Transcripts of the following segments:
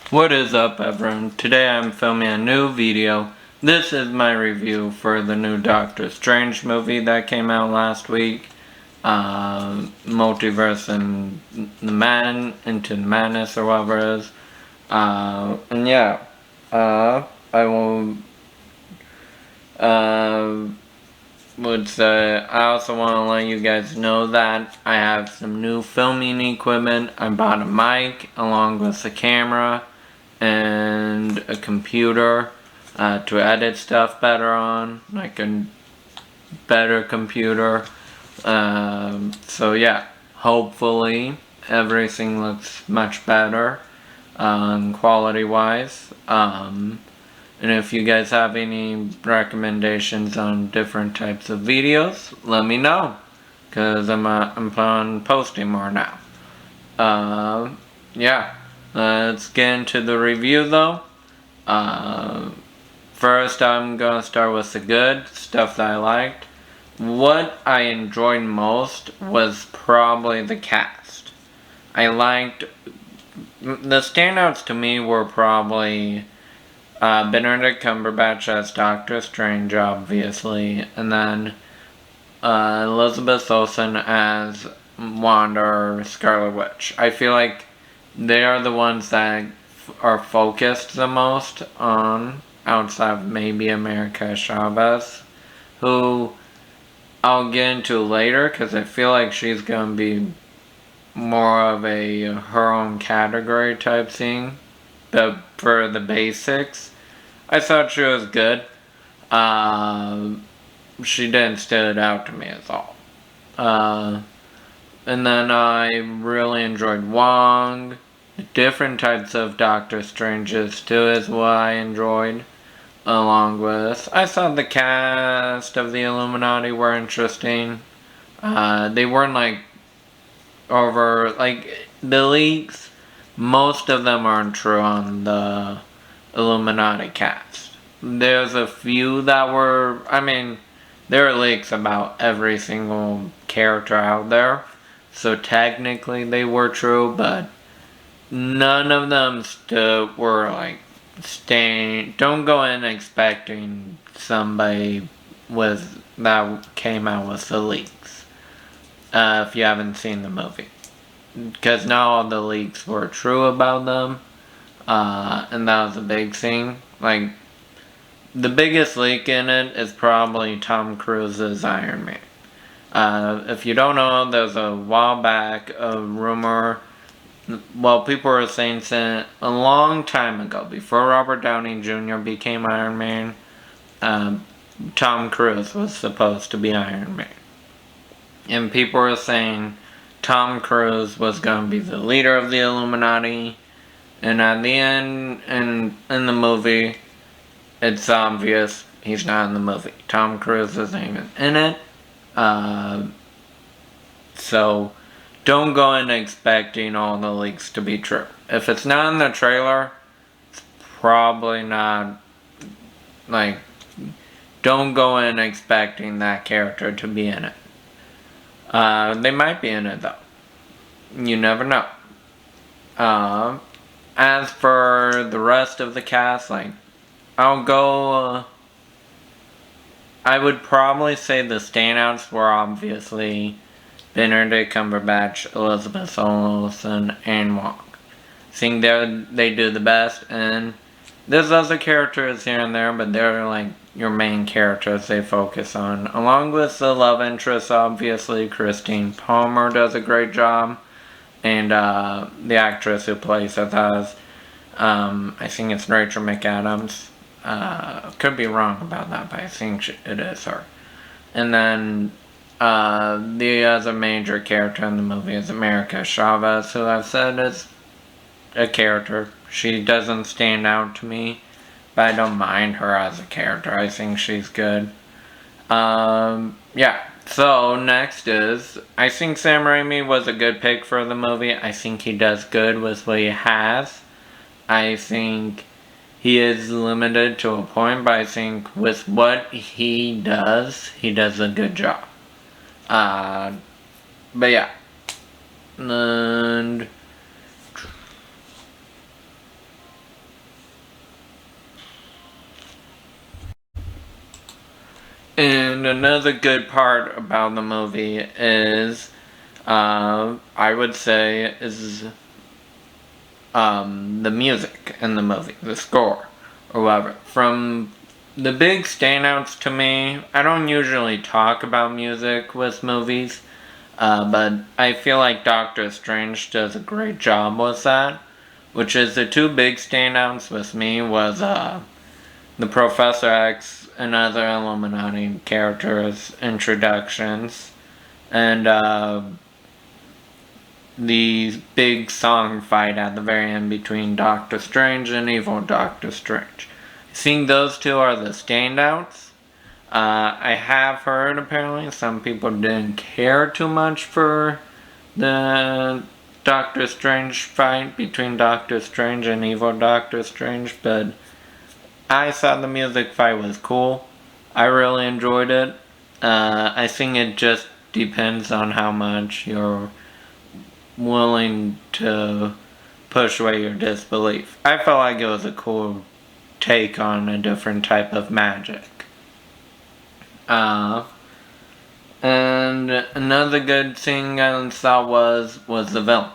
What is up, everyone? Today I'm filming a new video. This is my review for the new Doctor Strange movie that came out last week. Multiverse and Into the Madness or whatever it is. And yeah, I will, would say, I also want to let you guys know that I have some new filming equipment. I bought a mic along with the camera and a computer to edit stuff better on, like a better computer. So yeah, hopefully everything looks much better quality wise. And if you guys have any recommendations on different types of videos, let me know, because I'm planning on posting more now. Yeah, let's get into the review though. First I'm gonna start with the good stuff that I liked. What I enjoyed most was probably the cast. I liked, the standouts to me were probably Benedict Cumberbatch as Doctor Strange, obviously, and then Elizabeth Olsen as Wanda or Scarlet Witch. I feel like they are the ones that are focused the most on, outside of maybe America Chavez, who I'll get into later because I feel like she's going to be more of a her own category type thing. But for the basics, I thought she was good. She didn't stand out to me at all. And then I really enjoyed Wong. Different types of Doctor Stranges too is what I enjoyed. Along with, I thought the cast of the Illuminati were interesting. They weren't like over, like the leaks, most of them aren't true on the Illuminati cast. There's a few that were, I mean, there are leaks about every single character out there, so technically they were true, but none of them were like don't go in expecting somebody that came out with the leaks if you haven't seen the movie, because not all the leaks were true about them, and that was a big thing. Like, the biggest leak in it is probably Tom Cruise's Iron Man. If you don't know, there's a while back a rumor. Well, people were saying since a long time ago, before Robert Downey Jr. became Iron Man, Tom Cruise was supposed to be Iron Man. And people were saying Tom Cruise was going to be the leader of the Illuminati. And at the end, in the movie, it's obvious he's not in the movie. Tom Cruise isn't even in it. So don't go in expecting all the leaks to be true. If it's not in the trailer, it's probably not, like, don't go in expecting that character to be in it. They might be in it though. You never know. As for the rest of the cast, like, I'll go, I would probably say the standouts were obviously Benedict Cumberbatch, Elizabeth Olsen, and Wong. I think they do the best, and there's other characters here and there, but they're like your main characters they focus on. Along with the love interest, obviously, Christine Palmer does a great job, and the actress who plays her does. I think it's Rachel McAdams. Could be wrong about that, but I think it is her. And then the other major character in the movie is America Chavez, who I've said is a character. She doesn't stand out to me, but I don't mind her as a character. I think she's good. Yeah. So next is, I think Sam Raimi was a good pick for the movie. I think he does good with what he has. I think he is limited to a point, but I think with what he does a good job. But yeah. And And another good part about the movie is, I would say, is the music in the movie, the score, or whatever. From the big standouts to me, I don't usually talk about music with movies, but I feel like Doctor Strange does a great job with that, which is the two big standouts with me was the Professor X and other Illuminati characters' introductions, and the big song fight at the very end between Doctor Strange and Evil Doctor Strange. I think those two are the standouts. I have heard apparently some people didn't care too much for the Doctor Strange fight between Doctor Strange and Evil Doctor Strange, but I thought the music fight was cool. I really enjoyed it. I think it just depends on how much you're willing to push away your disbelief. I felt like it was a cool take on a different type of magic. And another good thing I thought was the villain.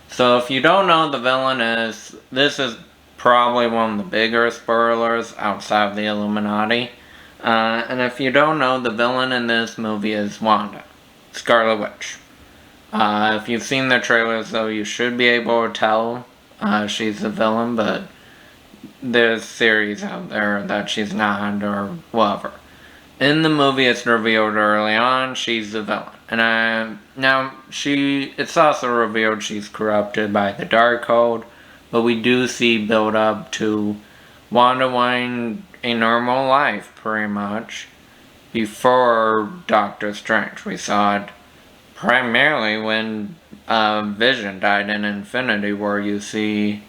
So if you don't know the villain is, this is probably one of the bigger spoilers outside of the Illuminati. And if you don't know, the villain in this movie is Wanda, Scarlet Witch. If you've seen the trailers, though, you should be able to tell she's the villain, but there's theories out there that she's not, or whatever. In the movie, it's revealed early on she's the villain. And it's also revealed she's corrupted by the Darkhold, but we do see build up to Wanda wanting a normal life, pretty much, before Doctor Strange. We saw it primarily when Vision died in Infinity War. You see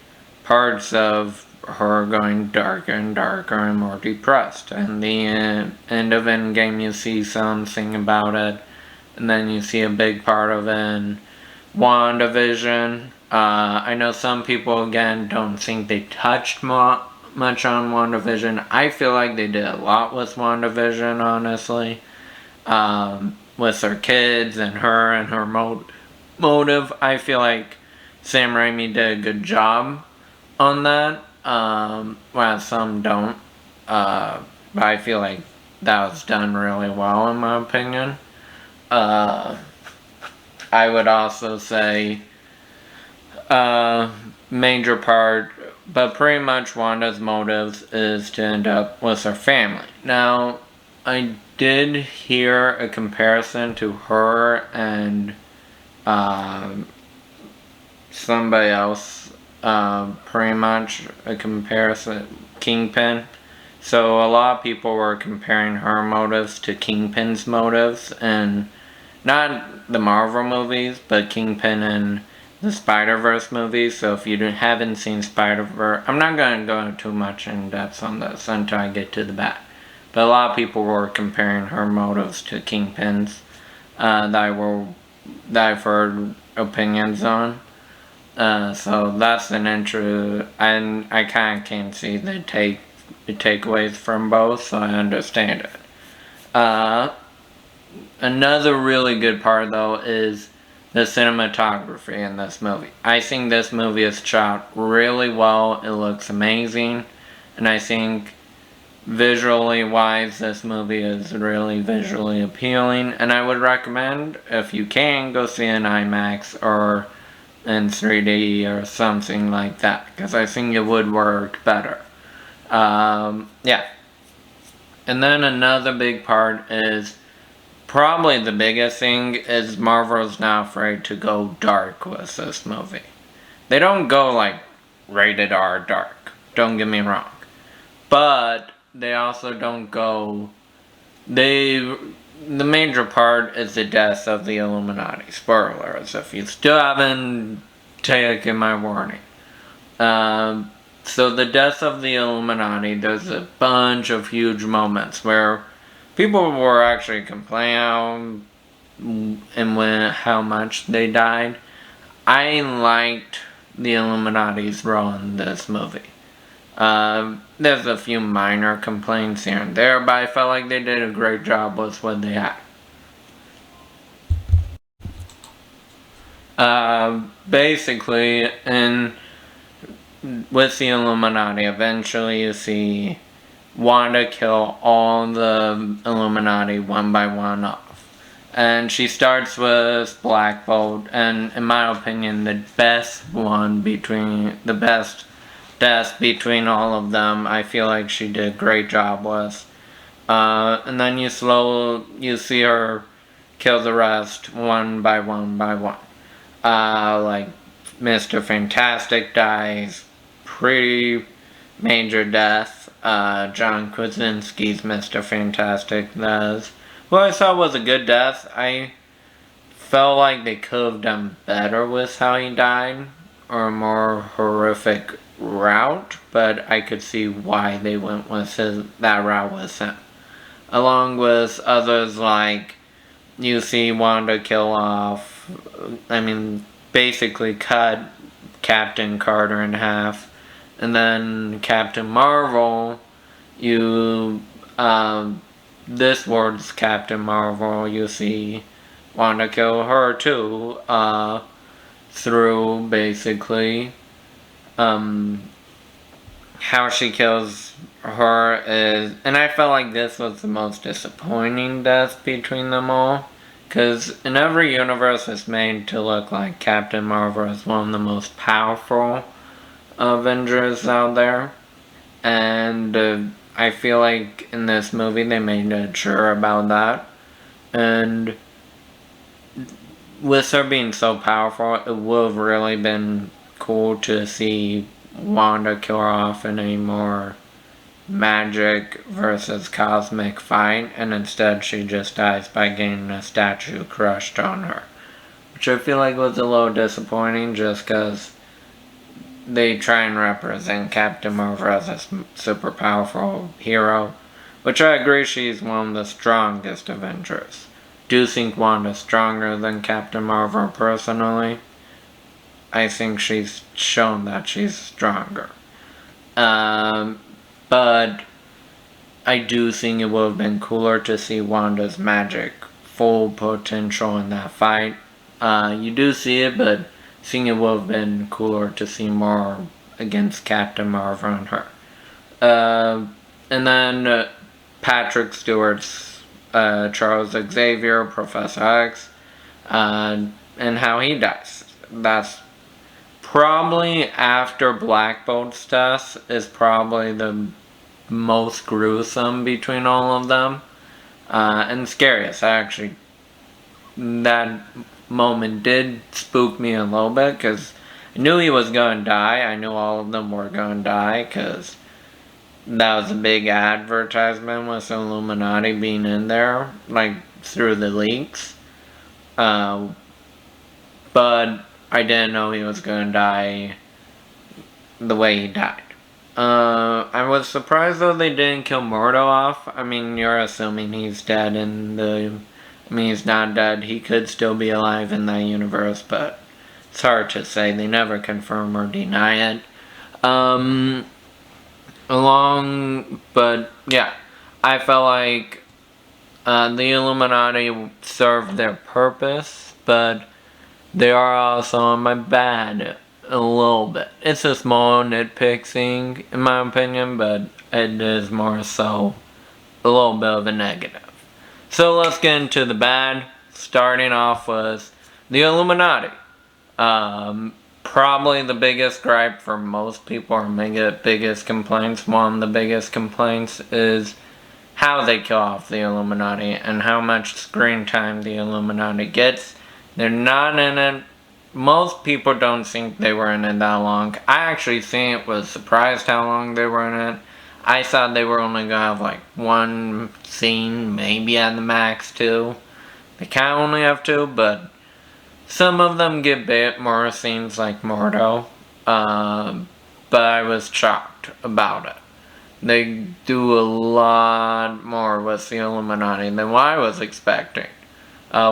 parts of her going darker and darker and more depressed. And the end of Endgame, you see something about it, and then you see a big part of it in WandaVision. I know some people, again, don't think they touched much on WandaVision. I feel like they did a lot with WandaVision, honestly. With her kids and her motive. I feel like Sam Raimi did a good job on that. Well, some don't. But I feel like that was done really well, in my opinion. I would also say major part, but pretty much Wanda's motives is to end up with her family. Now, I did hear a comparison to her and somebody else, pretty much a comparison, Kingpin. So a lot of people were comparing her motives to Kingpin's motives, and not the Marvel movies, but Kingpin and the Spider-Verse movies. So if you haven't seen Spider-Verse, I'm not going to go too much in depth on this until I get to the back. But a lot of people were comparing her motives to Kingpin's that I've heard opinions on. So that's an intro, and I kind of can see the takeaways from both, so I understand it. Another really good part, though, is the cinematography in this movie. I think this movie is shot really well. It looks amazing, and I think visually wise, this movie is really visually appealing, and I would recommend, if you can, go see an IMAX or in 3D or something like that, because I think it would work better. Yeah. And then another big part is, probably the biggest thing, is Marvel's not afraid to go dark with this movie. They don't go like rated R dark, don't get me wrong, but they also don't go, the major part is the death of the Illuminati. Spoilers, if you still haven't taken my warning. So the death of the Illuminati, there's a bunch of huge moments where people were actually complaining how much they died. I liked the Illuminati's role in this movie. There's a few minor complaints here and there, but I felt like they did a great job with what they had. Basically, with the Illuminati, eventually you see Wanda kill all the Illuminati one by one off. And she starts with Black Bolt, and in my opinion, the best death between all of them. I feel like she did a great job with. And then you see her kill the rest one by one by one. Like Mr. Fantastic dies, pretty major death. John Krasinski's Mr. Fantastic does. Who I thought was a good death. I felt like they could have done better with how he died, or a more horrific route, but I could see why they went with that route with him. Along with others like you see Wanda kill off, basically cut Captain Carter in half, and then Captain Marvel, this world's Captain Marvel, you see Wanda kill her too, through basically, how she kills her is, and I felt like this was the most disappointing death between them all, because in every universe it's made to look like Captain Marvel is one of the most powerful Avengers out there, and I feel like in this movie they made it sure about that, and with her being so powerful, it would have really been cool to see Wanda kill her off in a more magic versus cosmic fight, and instead she just dies by getting a statue crushed on her, which I feel like was a little disappointing just because they try and represent Captain Marvel as a super powerful hero, which I agree she's one of the strongest Avengers. Do think Wanda's stronger than Captain Marvel personally. I think she's shown that she's stronger. But I do think it would have been cooler to see Wanda's magic full potential in that fight. You do see it, but I think it would have been cooler to see more against Captain Marvel and her. And then Patrick Stewart's Charles Xavier, Professor X, and how he dies. That's probably, after Black Bolt's death, is probably the most gruesome between all of them. And scariest, actually. That moment did spook me a little bit, because I knew he was going to die. I knew all of them were going to die, because that was a big advertisement with Illuminati being in there, like, through the leaks. But I didn't know he was going to die the way he died. I was surprised though they didn't kill Mordo off. I mean, you're assuming he's dead he's not dead. He could still be alive in that universe, but it's hard to say. They never confirm or deny it. But yeah, I felt like the Illuminati served their purpose, but they are also on my bad a little bit. It's a small nitpick thing, in my opinion, but it is more so a little bit of a negative. So let's get into the bad, starting off with the Illuminati. Probably the biggest gripe for most people, or biggest complaints, one of the biggest complaints is how they kill off the Illuminati and how much screen time the Illuminati gets. They're not in it. Most people don't think they were in it that long. I actually was surprised how long they were in it. I thought they were only gonna have like one scene, maybe at the max two. They kind of only have two, but some of them get a bit more scenes like Mordo. But I was shocked about it. They do a lot more with the Illuminati than what I was expecting,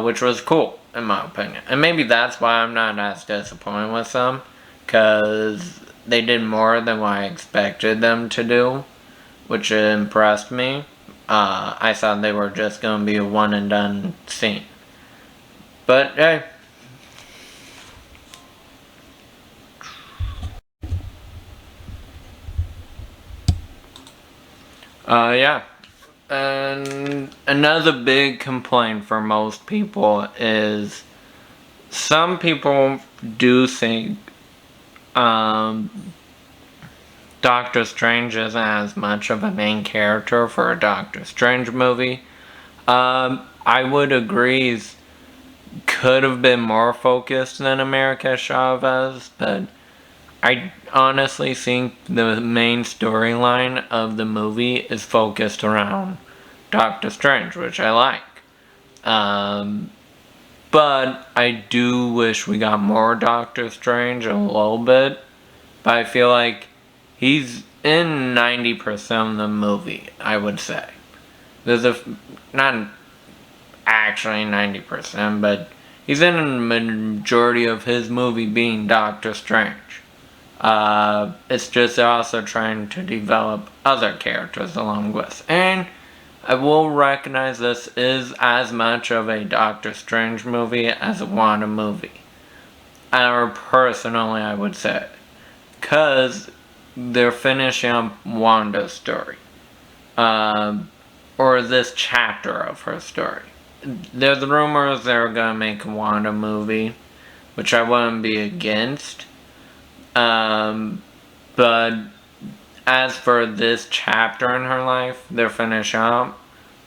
which was cool, in my opinion. And maybe that's why I'm not as disappointed with them, because they did more than what I expected them to do, which impressed me. I thought they were just going to be a one and done scene. But hey. Yeah. And another big complaint for most people is some people do think Doctor Strange isn't as much of a main character for a Doctor Strange movie. I would agree, could have been more focused than America Chavez, but I honestly think the main storyline of the movie is focused around Doctor Strange, which I like. But I do wish we got more Doctor Strange a little bit. But I feel like he's in 90% of the movie, I would say. Not actually 90%, but he's in a majority of his movie being Doctor Strange. It's just also trying to develop other characters along with. And I will recognize this is as much of a Doctor Strange movie as a Wanda movie. Or personally, I would say. Because they're finishing up Wanda's story. Or this chapter of her story. There's rumors they're gonna make a Wanda movie, which I wouldn't be against. But as for this chapter in her life, they're finished up,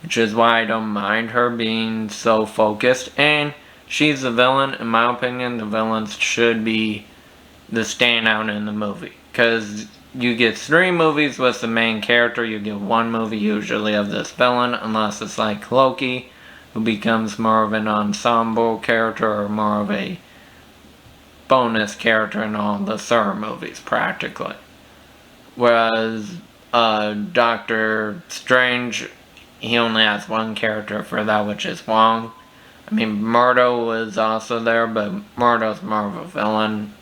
which is why I don't mind her being so focused. And she's the villain. In my opinion, the villains should be the standout in the movie. Because you get 3 movies with the main character, you get 1 movie usually of this villain, unless it's like Loki, who becomes more of an ensemble character or more of a bonus character in all the Thor movies, practically. Whereas Doctor Strange, he only has 1 character for that, which is Wong. I mean, Murdo was also there, but Murdo's more of a villain,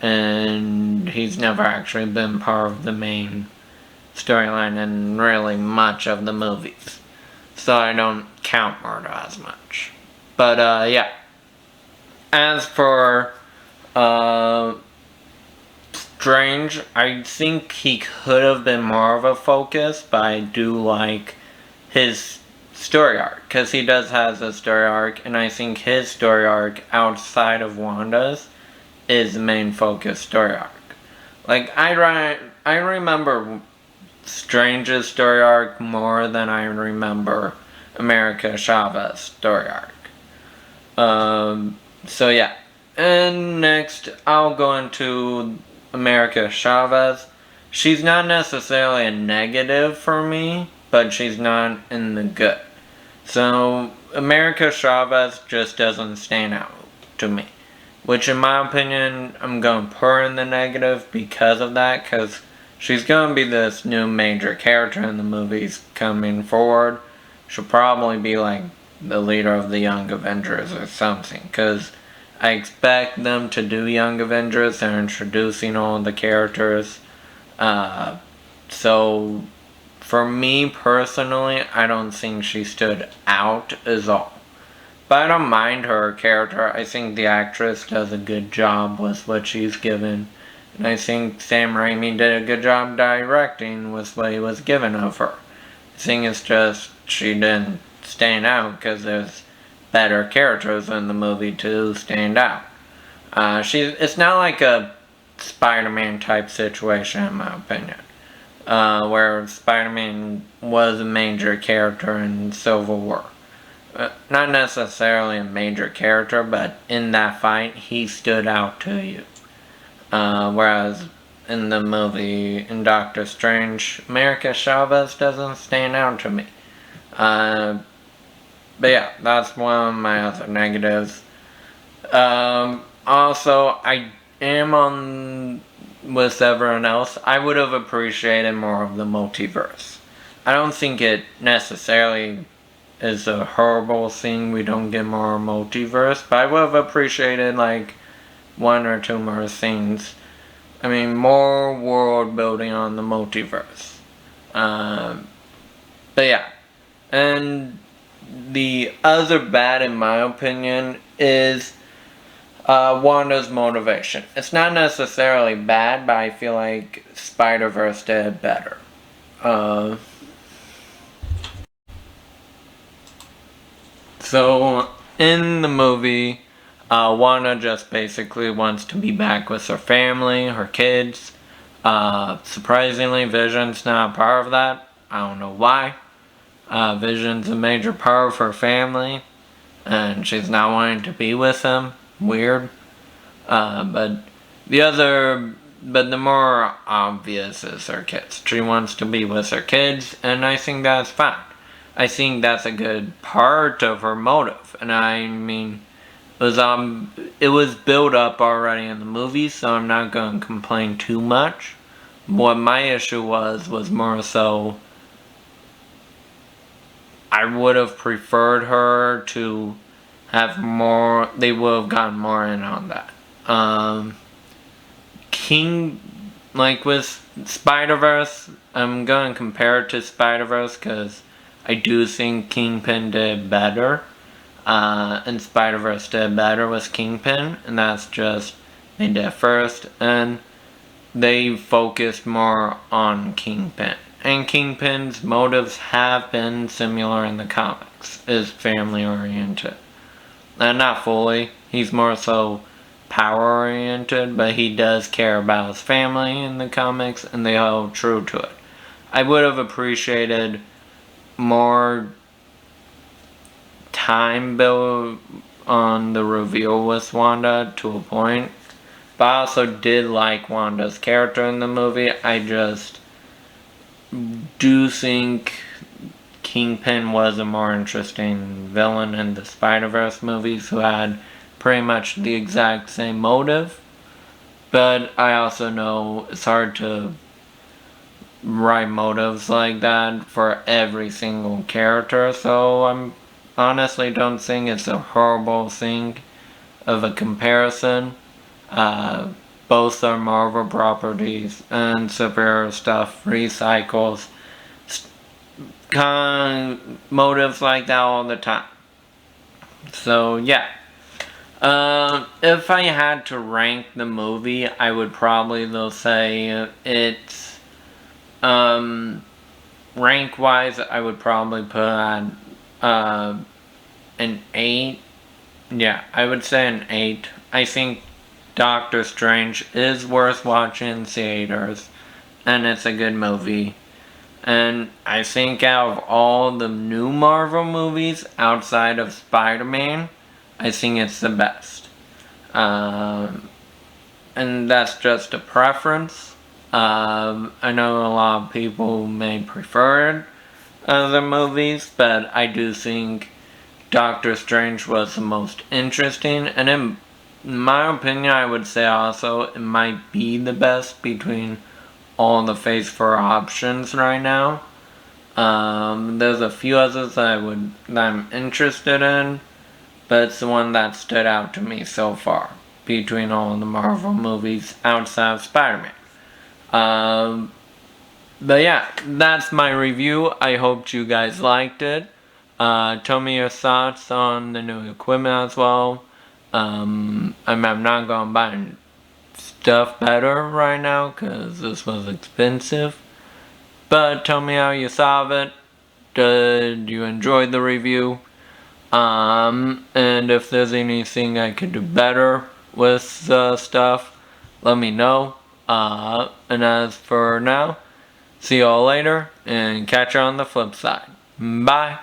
and he's never actually been part of the main storyline in really much of the movies. So I don't count Murdo as much. But yeah. As for Strange, I think he could have been more of a focus, but I do like his story arc, because he does have a story arc, and I think his story arc outside of Wanda's is the main focus story arc. Like, I remember Strange's story arc more than I remember America Chavez's story arc. So yeah. And next, I'll go into America Chavez. She's not necessarily a negative for me, but she's not in the good. So, America Chavez just doesn't stand out to me. Which, in my opinion, I'm going to put her in the negative because of that, because she's going to be this new major character in the movies coming forward. She'll probably be like the leader of the Young Avengers or something, because I expect them to do Young Avengers. They're introducing all the characters. So, for me personally, I don't think she stood out as all. But I don't mind her character. I think the actress does a good job with what she's given. And I think Sam Raimi did a good job directing with what he was given of her. The thing is just, she didn't stand out because there's better characters in the movie to stand out. It's not like a Spider-Man type situation, in my opinion. Where Spider-Man was a major character in Civil War. Not necessarily a major character, but in that fight, he stood out to you. Whereas in the movie, in Doctor Strange, America Chavez doesn't stand out to me. But yeah, that's one of my other negatives. Also, I am on with everyone else. I would have appreciated more of the multiverse. I don't think it necessarily is a horrible thing we don't get more multiverse, but I would have appreciated like 1 or 2 more scenes more world building on the multiverse. But yeah. And the other bad, in my opinion, is Wanda's motivation. It's not necessarily bad, but I feel like Spider-Verse did better. So, in the movie, Wanda just basically wants to be back with her family, her kids. Surprisingly, Vision's not a part of that. I don't know why. Vision's a major part of her family, and she's not wanting to be with him. Weird. But the more obvious is her kids. She wants to be with her kids, and I think that's fine. I think that's a good part of her motive, and it was built up already in the movie, so I'm not going to complain too much. What my issue was more so, I would have preferred her to have more. They would have gotten more in on that. With Spider-Verse, I'm going to compare it to Spider-Verse because I do think Kingpin did better. And Spider-Verse did better with Kingpin, and that's just, they did first, and they focused more on Kingpin. And Kingpin's motives have been similar in the comics, is family-oriented. And not fully, he's more so power-oriented, but he does care about his family in the comics, and they hold true to it. I would have appreciated more time built on the reveal with Wanda to a point, but I also did like Wanda's character in the movie. I just do think Kingpin was a more interesting villain in the Spider-Verse movies, who had pretty much the exact same motive. But I also know it's hard to write motives like that for every single character, so I'm honestly don't think it's a horrible thing of a comparison. Both are Marvel properties, and superhero stuff recycles motives like that all the time. So yeah. If I had to rank the movie, I would probably say it's rank wise, I would probably put on an 8. Yeah, I would say an 8. I think Doctor Strange is worth watching in theaters, and it's a good movie. And I think out of all the new Marvel movies outside of Spider-Man, I think it's the best. And that's just a preference. I know a lot of people may prefer other movies, but I do think Doctor Strange was the most interesting, and in my opinion, I would say also it might be the best between all the Phase 4 options right now. There's a few others that I'm interested in, but it's the one that stood out to me so far between all the Marvel movies outside of Spider-Man. But yeah, that's my review. I hope you guys liked it. Tell me your thoughts on the new equipment as well. I'm not going to buy stuff better right now because this was expensive. But tell me how you saw it. Did you enjoy the review? And if there's anything I could do better with stuff, let me know. And as for now, see y'all later and catch you on the flip side. Bye.